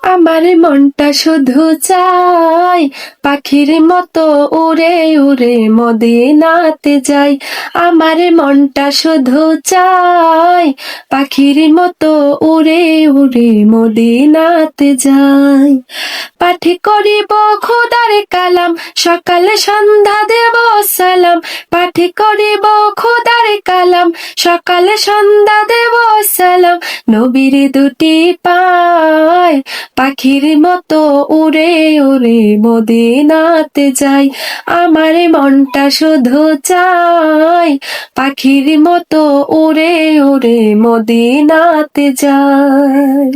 আমার মনটা শুধু চাই পাখির মতো উড়ে উড়ে মদিনাতে যাই। আমার মনটা শুধু চাই পাখির মতো উড়ে উড়ে মদিনাতে যাই। পাঠে করিব খোদার কালাম, সকালে সন্ধ্যা দেব সালাম। পাঠে করিব খোদার কালাম, সকালে সন্ধ্যা দেব সালাম। নবীর দুটি পায় পাখির মতো উড়ে উড়ে মদিনাতে যাই। আমার মনটা শুধু চাই পাখির মতো উড়ে উড়ে মদিনাতে যাই।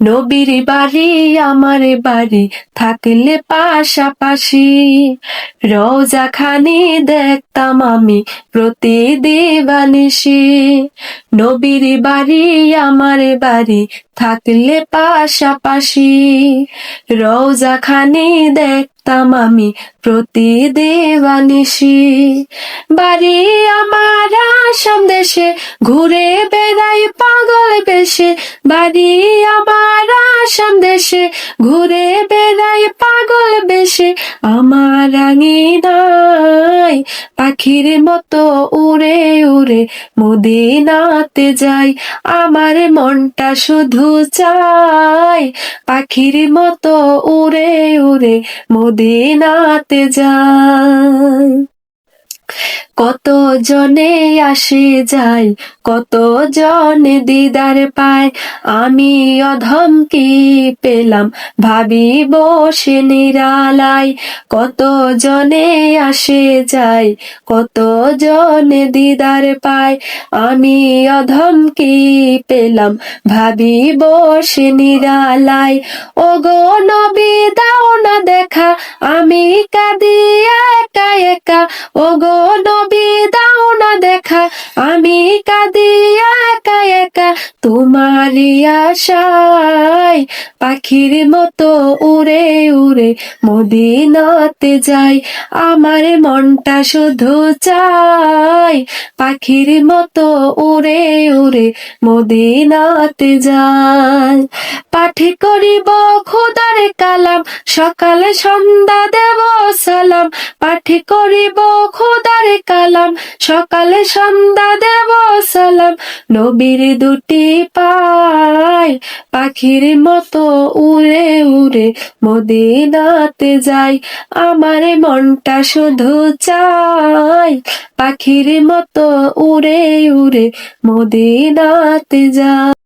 নবীর বাড়ি আমার বাড়ি থাকলে পাশাপাশি, রোজা খানি দেখতাম আমি প্রতি দিবানিশি। নবীর বাড়ি আমার বাড়ি থাকলে পাশাপাশি, রোজা খানি দেখতাম আমি প্রতি দিবানিশি। বাড়ি আমার আসাম দেশে ঘুরে বেড়াই পাগল বেশে। বাড়ি আমার আসাম দেশে ঘুরে বেড়াই পাগল বেশে। আমার আঙিনায় পাখির মতো উড়ে উড়ে মদিনাতে যাই। আমার মনটা শুধু চাই পাখির মতো উড়ে উড়ে মদিনাতে যাই। কত জনে আসে যায়, কত জনে দিদার পায়, আমি অধম কি পেলাম ভাবি বসে নিরালায়। কত জনে আসে যায়, কত জনে দিদার পায়, আমি অধম কি পেলাম ভাবি বসে নিরালায়। ওগো নবী দাও না দেখা, আমি কাঁদি একা একা। ওগো নবী দাও না দেখা, আমি কাঁদি একা একা। তোমারই আশায় পাখির মতো উড়ে উড়ে মদিনাতে যাই। আমার মনটা শুধু চাই পাখির মতো উড়ে উড়ে মদিনাতে যাই। পাঠে করিব খোদার কালাম, সকালে সন্ধ্যা দেব সালাম। পাঠে করিব খোদার কালাম, সকালে সন্ধ্যা দেব সালাম। নবীর দুটি পায় পাখির মতো উড়ে উড়ে মদিনাতে যাই। আমার মনটা শুধু চাই পাখির মতো উড়ে উড়ে মদিনাতে যাই।